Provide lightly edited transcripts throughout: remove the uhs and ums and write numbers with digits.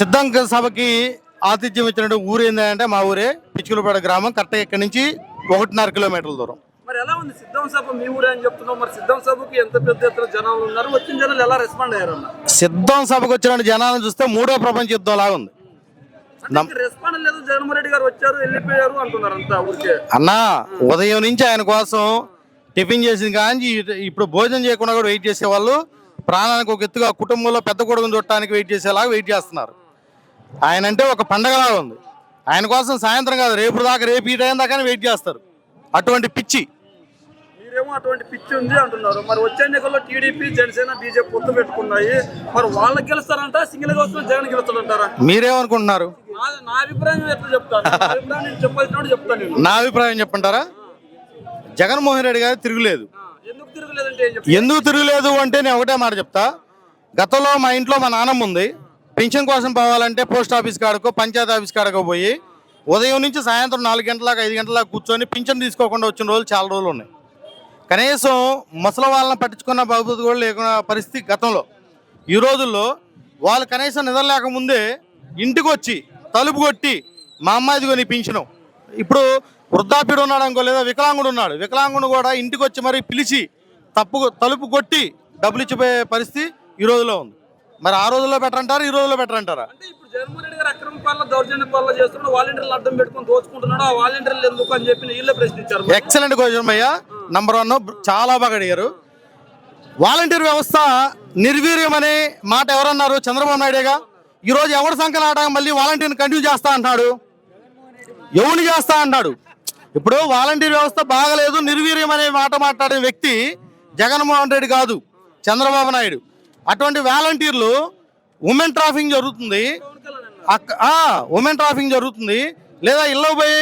సిద్ధంక సభకి ఆతిథ్యం ఇచ్చినట్టు ఊరు ఏంటంటే మా ఊరే పిచ్చుకులపేట గ్రామం. కరెక్ట్గా ఇక్కడి నుంచి 1.5 కిలోమీటర్ల దూరం. మరి ఎలా ఉంది సిద్ధం సభ? మీ ఊరే అని చెప్తున్నావు. మరి సిద్ధం సభకి ఎంత పెద్ద ఎత్తున జనాలు ఉన్నారు? వచ్చిన జనాలు ఎలా రెస్పాండ్ అయ్యారన్న? సిద్ధం సభకు వచ్చిన జనాలను చూస్తే మూడో ప్రపంచ యుద్ధం లాగా ఉంది. రెస్పాండ్ లేదు. జగన్మోహన్ రెడ్డి గారు వచ్చారు వెళ్ళిపోయారు అంటున్నారు అంతా ఊరికే. అన్నా ఉదయం నుంచి ఆయన కోసం టిఫిన్ చేసింది కానీ ఇప్పుడు భోజనం చేయకుండా కూడా వెయిట్ చేసేవాళ్ళు. ప్రాణానికి ఒక ఎత్తుగా కుటుంబంలో పెద్ద కొడుకుని చుట్టానికి వెయిట్ చేసేలాగా వెయిట్ చేస్తున్నారు. ఆయన అంటే ఒక పండగలాగా ఉంది. ఆయన కోసం సాయంత్రం కాదు రేపు ఈ టైం దాకా వెయిట్ చేస్తారు. అటువంటి పిచ్చి. మీరేమో అటువంటి పిచ్చి ఉంది అంటున్నారు. మరి వచ్చే ఎన్నికల్లో టీడీపీ జనసేన బీజేపీ పొత్తు పెట్టుకున్నాయి. మరి వాళ్ళకి గెలుస్తారంట, సింగిల్ గా వస్తున్న జగన్ గెలుస్తారంటారా? మీరేమనుకుంటున్నారు? నా అభిప్రాయం ఎట్లా చెప్తాను? నా అభిప్రాయం నేను చెప్పాల్సినప్పుడు చెప్తాను. నా అభిప్రాయం చెప్పంటారా? జగన్మోహన్ రెడ్డి గారు తిరుగులేదు. ఎందుకు తిరగలేదంటే ఎందుకు తిరగలేదు అంటే నేను ఒకటే మాట చెప్తా. గతంలో మా ఇంట్లో మా నాన్నమ్మ ఉంది. పింఛన్ కోసం పోవాలంటే పోస్ట్ ఆఫీస్ కాడకో పంచాయతీ ఆఫీస్ కాడకో పోయి ఉదయం నుంచి సాయంత్రం 4 గంటలకు 5 గంటలకు కూర్చొని పింఛన్ తీసుకోకుండా వచ్చిన రోజులు చాలా రోజులు ఉన్నాయి. కనీసం ముసలి వాళ్ళని పట్టించుకున్న బాబుది కూడా లేకున్న పరిస్థితి గతంలో. ఈ రోజుల్లో వాళ్ళు కనీసం నిద్రలేకముందే ఇంటికి వచ్చి తలుపు కొట్టి మా అమ్మాయిది కొని పింఛను. ఇప్పుడు వృద్ధాప్యుడు ఉన్నాడు అనుకో, లేదా వికలాంగుడు ఉన్నాడు, వికలాంగుడు కూడా ఇంటికి వచ్చి మరి పిలిచి తలుపు కొట్టి డబ్బులు ఇచ్చిపోయే పరిస్థితి ఈ రోజులో ఉంది. మరి ఆ రోజుల్లో బెటర్ అంటారా, ఈ రోజుల్లో బెటర్ అంటారా? అంటే ఇప్పుడు జగన్మోహన్ రెడ్డి గారు అక్రమ పాలన దౌర్జన్య పాలన చేస్తున్నాడు. వాలంటీర్లు అడ్డం పెట్టుకుని దోచుకుంటున్నాడు. ఆ వాలంటీర్లు ఎందుకు అని చెప్పి వీళ్ళే ప్రశ్నించారు. ఎక్సలెంట్ క్వశ్చన్ అయ్యా. నంబర్ 1 చాలా బాగా అడిగారు. వాలంటీర్ వ్యవస్థ నిర్వీర్యం అనే మాట ఎవరన్నారు? చంద్రబాబు నాయుడేగా. ఈరోజు ఎవరి సంఖ్యలు ఆట మళ్ళీ వాలంటీర్ని కంటిన్యూ చేస్తా అంటున్నాడు. ఎవరిని చేస్తా అంటాడు? ఇప్పుడు వాలంటీర్ వ్యవస్థ బాగలేదు, నిర్వీర్యం అనే మాట మాట్లాడే వ్యక్తి జగన్మోహన్ రెడ్డి కాదు, చంద్రబాబు నాయుడు. అటువంటి వాలంటీర్లు ఉమెన్ ట్రాఫికింగ్ జరుగుతుంది, ఉమెన్ ట్రాఫికింగ్ జరుగుతుంది, లేదా ఇళ్ళకి పోయి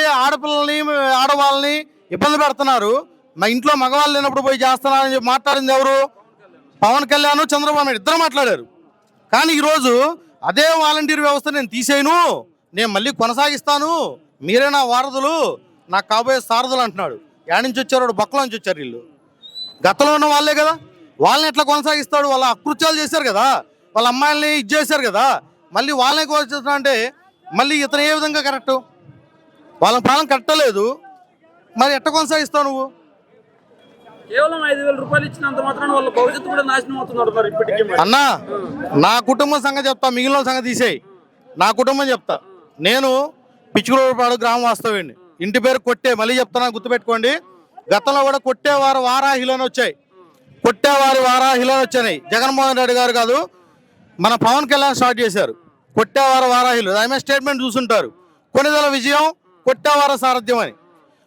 ఆడవాళ్ళని ఇబ్బంది పెడుతున్నారు. మా ఇంట్లో మగవాళ్ళు లేనప్పుడు పోయి చేస్తున్నారని చెప్పి మాట్లాడింది ఎవరు? పవన్ కళ్యాణ్, చంద్రబాబు నాయుడు ఇద్దరు మాట్లాడారు. కానీ ఈరోజు అదే వాలంటీర్ వ్యవస్థ నేను తీసేయను, నేను మళ్ళీ కొనసాగిస్తాను, మీరే నా వారధులు, నాకు కాబోయే సారథులు అంటున్నాడు. యాడ్ నుంచి వచ్చారు? బొక్కల నుంచి వచ్చారు వీళ్ళు. గతంలో ఉన్న వాళ్ళే కదా. వాళ్ళని ఎట్లా కొనసాగిస్తాడు? వాళ్ళ అకృత్యాలు చేశారు కదా, వాళ్ళ అమ్మాయిల్ని ఇది చేశారు కదా, మళ్ళీ వాళ్ళని కొనసాగిస్తున్నా అంటే మళ్ళీ ఇతను ఏ విధంగా కరెక్టు? వాళ్ళ పాలన కట్టలేదు, మరి ఎట్లా కొనసాగిస్తావు నువ్వు? కేవలం 5,000 రూపాయలు ఇచ్చినంత మాత్రాన వాళ్ళ భవిష్యత్తు కూడా నాశనం అవుతున్నారు. మరి ఇప్పటికీ అన్నా నా కుటుంబం సంగతి చెప్తా, మిగిలిన సంగతి తీసేయి. నా కుటుంబం చెప్తా. నేను పిచ్చుకులపాడు గ్రామం వాస్తవ్యండి. ఇంటి పేరు కొట్టే, మళ్ళీ చెప్తాను గుర్తుపెట్టుకోండి. గతంలో కూడా కొట్టేవారు వారాహిలోనే వచ్చాయి, కొట్టేవారు వారాహిలోనే వచ్చాయి. జగన్మోహన్ రెడ్డి గారు కాదు, మన పవన్ కళ్యాణ్ స్టార్ట్ చేశారు కొట్టేవారు వారాహిలు. ఆమె స్టేట్మెంట్ చూసుంటారు, కొనిదల విజయం కొట్టేవార సారథ్యం అని.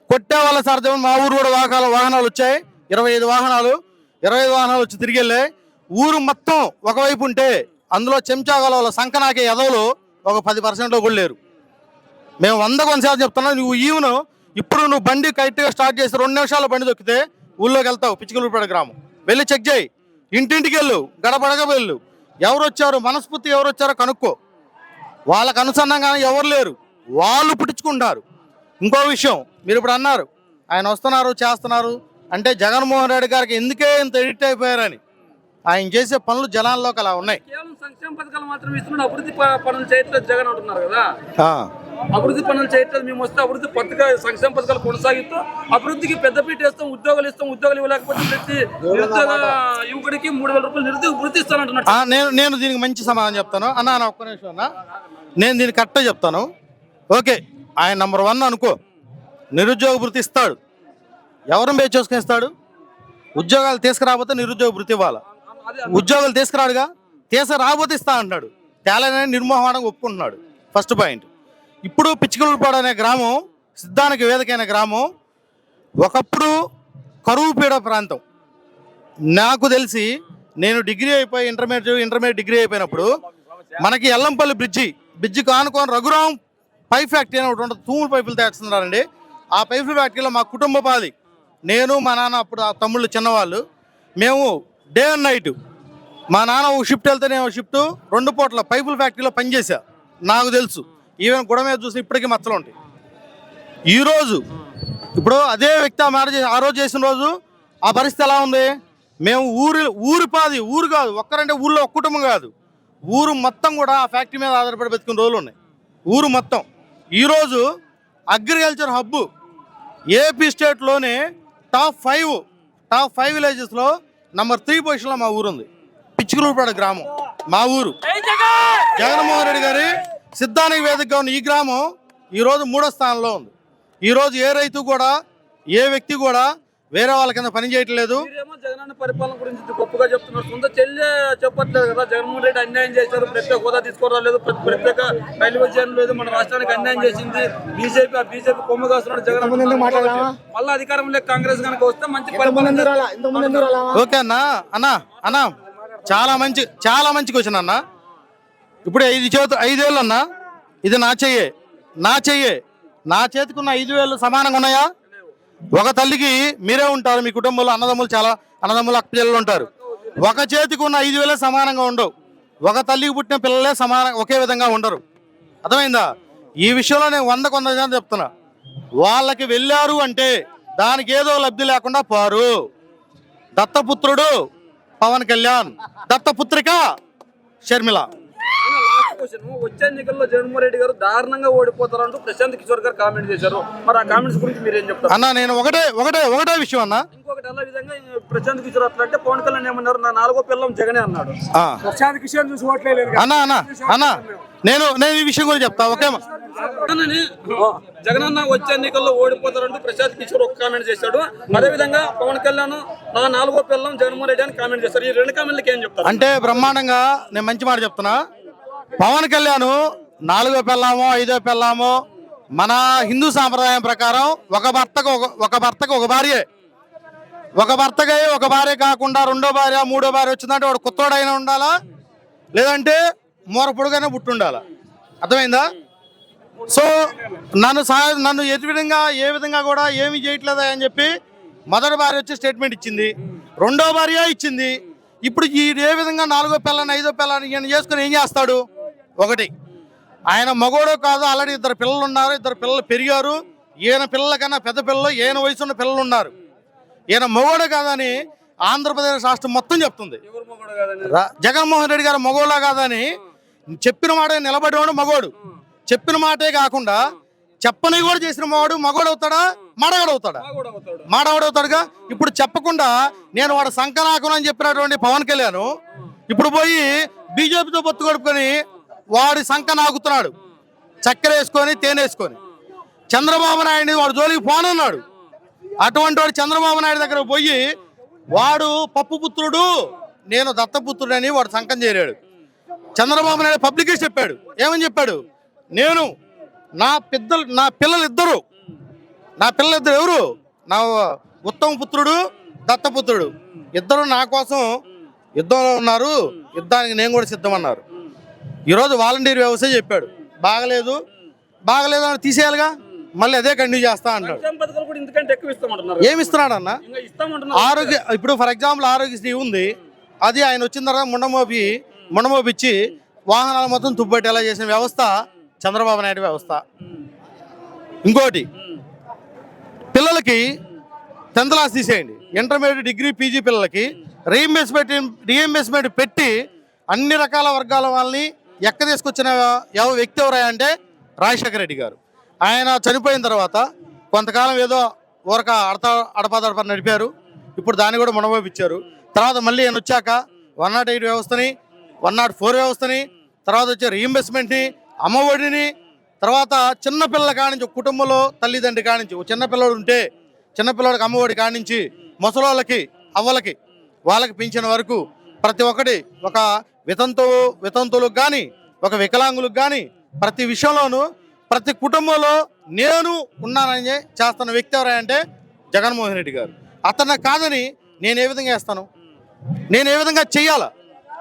కొట్టేవాళ్ళ సారథ్యం మా ఊరు కూడా వాహనాలు వచ్చాయి. 25 వాహనాలు వచ్చి తిరిగి వెళ్ళాయి. ఊరు మొత్తం ఒకవైపు ఉంటే అందులో చెంచాగల వాళ్ళ సంకనాకే ఎదవలు ఒక 10% కూడా లేరు. మేము 100 కొనసాగి చెప్తున్నాం. నువ్వు ఇప్పుడు నువ్వు బండి కరెక్ట్గా స్టార్ట్ చేసి 2 నిమిషాల బండి దొక్కితే ఊళ్ళోకి వెళ్తావు. పిచ్చుకులపేట గ్రామం వెళ్ళి చెక్ చేయి, ఇంటింటికి వెళ్ళు, గడపడగ వెళ్ళు, ఎవరు వచ్చారు, మనస్ఫూర్తి ఎవరు వచ్చారో కనుక్కో. వాళ్ళకు అనుసంధానంగా ఎవరు లేరు, వాళ్ళు పుట్టించుకుంటారు. ఇంకో విషయం, మీరు ఇప్పుడు అన్నారు ఆయన వస్తున్నారు చేస్తున్నారు అంటే జగన్మోహన్ రెడ్డి గారికి ఎందుకే ఇంత ఎడిక్ట్ అయిపోయారని. ఆయన చేసే పనులు జనాల్లోకి అలా ఉన్నాయి. కేవలం సంక్షేమ పథకాలు మాత్రం ఇస్తున్నాడు, అభివృద్ధి పనులు చేయట్లేదు జగన్ అంటున్నారు కదా. అభివృద్ధి పనులు చేయట్లేదు, మేము వస్తే అభివృద్ధి సంక్షేమ పథకాలు కొనసాగిస్తూ అభివృద్ధికి పెద్దపీట వేస్తాం, ఉద్యోగాలు ఇస్తాం, ఉద్యోగాలు ఇవ్వలేకపోతే ప్రతి నిరుద్యోగ యువకుడికి 3,000 రూపాయలు నిరుద్యోగ వృత్తి ఇస్తాను అంటున్నాడు. నేను దీనికి మంచి సమాధానం చెప్తాను అన్న. ఒక్క నిమిషం అన్న, నేను దీనికి కరెక్ట్గా చెప్తాను. ఓకే, ఆయన నంబర్ 1 అనుకో, నిరుద్యోగ వృత్తి ఇస్తాడు. ఎవరిని బేస్ చేసుకుని ఇస్తాడు? ఉద్యోగాలు తీసుకురాకపోతే నిరుద్యోగ వృత్తి ఇవ్వాలి. ఉద్యోగాలు తీసుకురాడుగా, తీసుకురాకపోతే ఇస్తా అంటున్నాడు. తేలని నిర్మోహమానంగా ఒప్పుకుంటున్నాడు. First point. ఇప్పుడు పిచ్చుకులపాడు అనే గ్రామం సిద్ధానికి వేదికైన గ్రామం. ఒకప్పుడు కరువు పీడ ప్రాంతం. నాకు తెలిసి నేను డిగ్రీ అయిపోయి ఇంటర్మీడియట్ డిగ్రీ అయిపోయినప్పుడు మనకి ఎల్లంపల్లి బ్రిడ్జి కానుకొని రఘురాం పైప్ ఫ్యాక్టరీ అని ఒకటి ఉంటుంది, తూములు పైపులు తేస్తున్నారండి. ఆ పైప్ ఫ్యాక్టరీలో మా కుటుంబ పాది, నేను మా నాన్న, అప్పుడు ఆ తమ్ముళ్ళు చిన్నవాళ్ళు, మేము డే అండ్ నైట్, మా నాన్న ఒక షిఫ్ట్ వెళ్తే నేను ఒక షిఫ్ట్ 2 పూట్ల పైపుల ఫ్యాక్టరీలో పనిచేసా. నాకు తెలుసు. ఈవెన్ గుడ మీద చూసి ఇప్పటికీ మచ్చలు ఉంటాయి. ఈరోజు ఇప్పుడు అదే వ్యక్తి ఆ రోజు చేసిన రోజు ఆ పరిస్థితి ఎలా ఉంది? మేము ఊరు కాదు, ఒక్కరంటే ఊళ్ళో ఒక కుటుంబం కాదు, ఊరు మొత్తం కూడా ఆ ఫ్యాక్టరీ మీద ఆధారపడి బతుకున్న రోజులు ఉన్నాయి. ఊరు మొత్తం ఈరోజు అగ్రికల్చర్ హబ్బు ఏపీ స్టేట్లోనే టాప్ 5 విలేజెస్లో నంబర్ 3 పొజిషన్లో మా ఊరు ఉంది. పిచ్చుకులూరుపాడు గ్రామం మా ఊరు. జగన్మోహన్ రెడ్డి గారి సిద్ధానికి వేదికగా ఉన్న ఈ గ్రామం ఈరోజు 3వ స్థానంలో ఉంది. ఈరోజు ఏ రైతు కూడా ఏ వ్యక్తి కూడా వేరే వాళ్ళ కింద పని చేయట్లేదు. మీరేమో జగనన్న పరిపాలన గురించి గొప్పగా చెప్తున్నారు. సొంత చెల్లె చెప్పట్లేదు కదా. జగన్మోహన్ రెడ్డి అన్యాయం చేశారు, ప్రత్యేక హోదా తీసుకోవడం ప్రత్యేక రైల్వే జోన్ లేదు, మన రాష్ట్రానికి అన్యాయం చేసింది బీజేపీ కొమ్ము కాస్తున్నాడు జగన్. మళ్ళీ అధికారంలో కాంగ్రెస్ కనుక వస్తే మంచి పరిపాలన. ఓకే అన్నా చాలా మంచి క్వశ్చన్ అన్న. ఇప్పుడు 5 వేలు అన్నా, ఇది నా చెయ్యే నా చేతికున్న 5 వేలు సమానంగా ఉన్నాయా? ఒక తల్లికి మీరే ఉంటారు, మీ కుటుంబంలో అన్నదమ్ములు అక్క పిల్లలు ఉంటారు. ఒక చేతికి ఉన్న 5 వేలే సమానంగా ఉండవు. ఒక తల్లికి పుట్టిన పిల్లలే ఒకే విధంగా ఉండరు. అర్థమైందా? ఈ విషయంలో నేను 100% చెప్తున్నా. వాళ్ళకి వెళ్ళారు అంటే దానికి ఏదో లబ్ధి లేకుండా పోరు. దత్తపుత్రుడు పవన్ కళ్యాణ్, దత్తపుత్రిక షర్మిల. వచ్చే ఎన్నికల్లో జగన్మోహన్ రెడ్డి గారు దారుణంగా ఓడిపోతారంటూ ప్రశాంత్ కిషోర్ గారు కామెంట్ చేశారు. మరి ఆ కామెంట్స్ గురించి మీరు ఏం చెప్తారు? అన్న నేను ఒకటే విషయం అన్న. ఇంకొకటి అలా విధంగా ప్రశాంత్ కిషోర్ అట్లా అంటే పవన్ కళ్యాణ్ ఏమన్నారు, నా 4వ పిల్లం జగనే అన్నాడు. ప్రశాంత్ కిషోర్ చూసి ఓట్లేదు అన్న నేను ఈ విషయం గురించి చెప్తా. ఓకే జగనన్న వచ్చే ఎన్నికల్లో ఓడిపోతారంటూ ప్రశాంత్ కిషోర్ ఒక కామెంట్ చేశాడు. అదే విధంగా పవన్ కళ్యాణ్ నా 4వ పిల్లం జగన్మోహన్ రెడ్డి అని కామెంట్ చేశారు. ఈ 2 కామెంట్లకి ఏం చెప్తారు? అంటే బ్రహ్మాండంగా నేను మంచి మాట చెప్తున్నా. పవన్ కళ్యాణ్ 4వ పెళ్ళామో 5వ పెళ్ళామో మన హిందూ సాంప్రదాయం ప్రకారం ఒక భర్తకు ఒక భార్యే. ఒక భర్తకి ఒక భార్య కాకుండా 2వ భార్య 3వ భార్య వచ్చిందంటే వాడు కొత్తోడైనా ఉండాలా, లేదంటే మూర పొడుగైనా పుట్టుండాలా. అర్థమైందా? సో నన్ను ఏ విధంగా కూడా ఏమీ చేయట్లేదా అని చెప్పి మొదటి భార్య వచ్చి స్టేట్మెంట్ ఇచ్చింది, 2వ భార్య ఇచ్చింది. ఇప్పుడు ఈ ఏ విధంగా 4వ పిల్లని 5వ పిల్లని ఈయన చేసుకుని ఏం చేస్తాడు? ఒకటి, ఆయన మగోడో కాదు, ఆల్రెడీ 2 పిల్లలు ఉన్నారు, 2 పిల్లలు పెరిగారు. ఈయన పిల్లల కన్నా పెద్ద పిల్లలు, ఈయన వయసు ఉన్న పిల్లలు ఉన్నారు. ఈయన మగోడు కాదని ఆంధ్రప్రదేశ్ రాష్ట్రం మొత్తం చెప్తుంది. జగన్మోహన్ రెడ్డి గారు మగోళ్ళ కాదని చెప్పిన మాట నిలబడేవాడు మగోడు. చెప్పిన మాటే కాకుండా చెప్పని కూడా చేసిన మగోడు అవుతాడా? మాడగడవుతాడుగా. ఇప్పుడు చెప్పకుండా నేను వాడు సంకనాకును అని చెప్పినటువంటి పవన్ కళ్యాణ్ ఇప్పుడు పోయి బీజేపీతో పొత్తు కొడుకొని వాడి సంక నాకుతున్నాడు, చక్కెర వేసుకొని తేనె వేసుకొని. చంద్రబాబు నాయుడిని వాడు జోలికి పోనన్నాడు. అటువంటి వాడు చంద్రబాబు నాయుడు దగ్గర పోయి వాడు పప్పు పుత్రుడు, నేను దత్తపుత్రుడు అని వాడు సంకం చేరాడు. చంద్రబాబు నాయుడు పబ్లిక్గా చెప్పాడు. ఏమని చెప్పాడు? నేను నా పిల్లలిద్దరు ఎవరు? నా ఉత్తమ పుత్రుడు, దత్తపుత్రుడు ఇద్దరు నా కోసం యుద్ధంలో ఉన్నారు, యుద్ధానికి నేను కూడా సిద్ధమన్నారు. ఈరోజు వాలంటీర్ వ్యవస్థ చెప్పాడు, బాగలేదు అని తీసేయాలిగా, మళ్ళీ అదే కంటిన్యూ చేస్తా అంటాడు. ఏమి ఇస్తున్నాడు అన్న? ఇప్పుడు ఫర్ ఎగ్జాంపుల్ ఆరోగ్యశ్రీ ఉంది, అది ఆయన వచ్చిన తర్వాత ముండమోపిచ్చి వాహనాలు మొత్తం తుబ్బట్టేలా చేసిన వ్యవస్థ చంద్రబాబు నాయుడు వ్యవస్థ. ఇంకోటి, పిల్లలకి 10th క్లాస్ తీసేయండి, ఇంటర్మీడియట్ డిగ్రీ పీజీ పిల్లలకి రీఎంబర్స్మెంట్ పెట్టి అన్ని రకాల వర్గాల వాళ్ళని తీసుకొచ్చిన వ్యక్తి ఎవరా అంటే రాజశేఖర రెడ్డి గారు. ఆయన చనిపోయిన తర్వాత కొంతకాలం ఏదో ఊరక అడపాదడప నడిపారు. ఇప్పుడు దాన్ని కూడా మునబోపించారు. తర్వాత మళ్ళీ ఆయన వచ్చాక 108 వ్యవస్థని, 104 వ్యవస్థని, తర్వాత వచ్చే రీఎంబర్స్మెంట్ని, అమ్మఒడిని, తర్వాత చిన్నపిల్లల కానించి కుటుంబంలో తల్లిదండ్రి కానించి చిన్నపిల్లడు ఉంటే చిన్నపిల్లడికి అమ్మఒడి కానించి ముసలోళ్ళకి అవ్వలకి వాళ్ళకి పింఛన్ వరకు ప్రతి ఒక్కటి, ఒక వితంతువులకు కానీ ఒక వికలాంగులకు కానీ ప్రతి విషయంలోనూ ప్రతి కుటుంబంలో నేను ఉన్నానని చేస్తున్న వ్యక్తి ఎవరంటే జగన్మోహన్ రెడ్డి గారు. అతను కాదని నేను ఏ విధంగా చేస్తాను? నేను ఏ విధంగా చెయ్యాలా?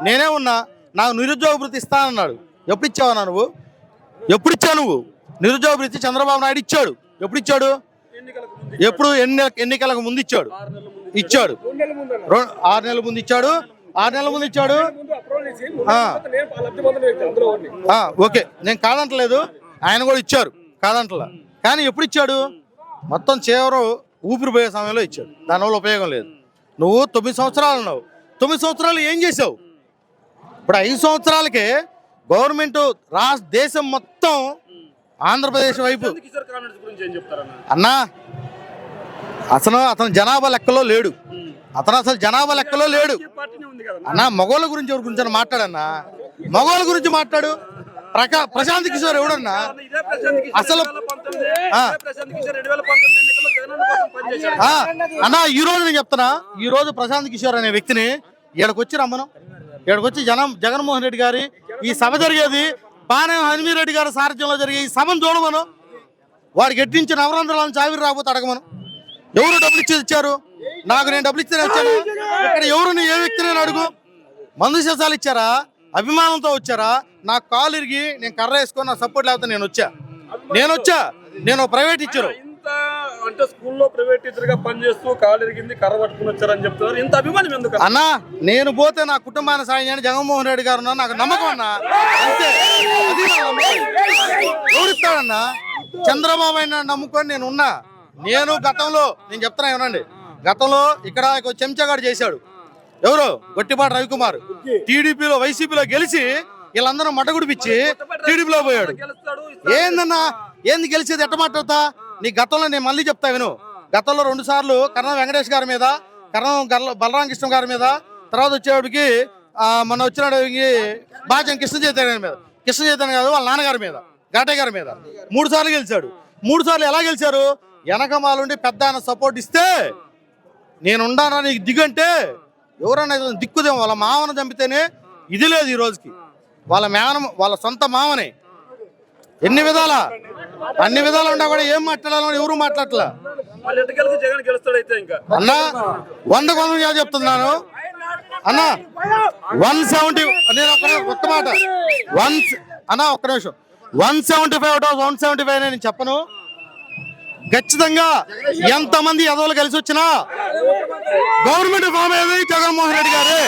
నేనే ఉన్నా, నాకు నిరుద్యోగ భృతి ఇస్తానన్నాడు. ఎప్పుడు ఇచ్చావన్నా నువ్వు? నిరుద్యోగ భృతి చంద్రబాబు నాయుడు ఇచ్చాడు. ఎప్పుడు ఇచ్చాడు? ఎన్నికలకు ముందు ఇచ్చాడు. 6 నెలల ముందు ఇచ్చాడు. ఓకే, నేను కాదంటలేదు, ఆయన కూడా ఇచ్చారు, కాదంటలా. కానీ ఎప్పుడు ఇచ్చాడు? మొత్తం చివరి ఊపిరిపోయే సమయంలో ఇచ్చాడు. దానివల్ల ఉపయోగం లేదు. నువ్వు 9 సంవత్సరాలు ఉన్నావు, 9 సంవత్సరాలు ఏం చేసావు? ఇప్పుడు 5 సంవత్సరాలకే గవర్నమెంట్ దేశం మొత్తం ఆంధ్రప్రదేశ్ వైపు ప్రశాంత్ కిషోర్ కామెంట్స్ గురించి ఏం చెప్తారన్న? అన్నా అతను జనాభా లెక్కలో లేడు. అసలు జనాభా లెక్కలో లేడు ఈ పార్టీనే ఉంది కదా అన్నా. మగోళ్ళ గురించి ఎవరి గురించి మాట్లాడన్నా? మగోళ్ళ గురించి మాట్లాడు. ప్రశాంత్ కిషోర్ ఎవడన్నా? ఇదే ప్రశాంత్ కిషోర్ అసలు 2019 ఇదే ప్రశాంత్ కిషోర్ 2019 ఎన్నికల్లో జగనన్న కోసం పనిచేశాడు. అన్నా ఈ రోజు నేను చెప్తున్నా, ఈ రోజు ప్రశాంత్ కిషోర్ అనే వ్యక్తిని ఇక్కడికి వచ్చి రమ్మను. ఇక్కడికి వచ్చి జగన్మోహన్ రెడ్డి గారి ఈ సభ జరిగేది పానెం హనుమీ రెడ్డి గారి సారథ్యంలో జరిగే ఈ సభను చూడమను. వాడికి ఎట్టించి నవరంధ్రాలను చావిరి రాబోతే అడగమను. ఎవరు డబ్బులు ఇచ్చేది ఇచ్చారు? నాకు నేను డబ్బులు ఇచ్చేది వచ్చాను. ఇక్కడ ఎవరు ఏ వ్యక్తిని అడుగు. మందు సీసాలు ఇచ్చారా? అభిమానంతో వచ్చారా? నాకు కాలు ఇరిగి నేను కర్ర వేసుకొని నా సపోర్ట్ లేకపోతే నేను ప్రైవేట్ ఇచ్చారు. ఇంత అంటే స్కూల్లో ప్రైవేట్ టీచర్ గా పనిచేస్తూ కాలు ఎరిగింది కర్ర పట్టుకుని వచ్చారని చెప్తున్నారు. ఇంత అభిమానం ఎందుకు అన్నా? నేను పోతే నా కుటుంబాన్ని సాయం చేయని జగన్మోహన్ రెడ్డి గారు ఉన్నారు. నాకు నమ్మకం అన్నా, అంతే. అది నా నమ్మకం. ఎవరిస్తాడన్నా? చంద్రబాబు అయినా నమ్ముకొని నేను ఉన్నా. నేను గతంలో నేను చెప్తున్నా ఏమనండి, గతంలో ఇక్కడ చెంచాగాడు చేశాడు. ఎవరు? గొట్టిపాటి రవికుమార్ టీడీపీలో వైసీపీలో గెలిచి వీళ్ళందరూ మటగుడిపిచ్చి టీడీపీలో పోయాడు. ఏందన్నా? ఏంది గెలిచేది? ఎట్ట మాట్లాడతా? నీ గతంలో నేను మళ్ళీ చెప్తా విను. గతంలో 2 సార్లు కర్ణం వెంకటేష్ గారి మీద, కర్ణం బలరాం కృష్ణ గారి మీద, తర్వాత వచ్చేవాడికి మొన్న వచ్చినడికి బాజం కృష్ణ చైతన్య మీద, కృష్ణ చైతన్య కాదు వాళ్ళ నాన్నగారి మీద, ఘాటే గారి మీద 3 సార్లు గెలిచాడు. 3 సార్లు ఎలా గెలిచారు? వెనకమాలుండి పెద్ద ఆయన సపోర్ట్ ఇస్తే నేనుండానా నీకు దిగంటే ఎవరన్నా దిక్కుదేమో. వాళ్ళ మామను చంపితేనే ఇది లేదు ఈ రోజుకి. వాళ్ళ సొంత మామనే అన్ని విధాలు ఉన్నా కూడా ఏం మాట్లాడాలని ఎవరు మాట్లాడట్లా. జగన్ గెలుస్తాడైతే ఇంకా అన్నా 100 చెప్తున్నాను అన్నా. 170 నేను ఒక్క మాట అన్నా, ఒక్క నిమిషం. 175 నేను చెప్పను. ఖచ్చితంగా ఎంతమంది ఎదవలు కలిసి వచ్చినా గవర్నమెంట్ ఫామ్ అయ్యేది జగన్మోహన్ రెడ్డి గారే.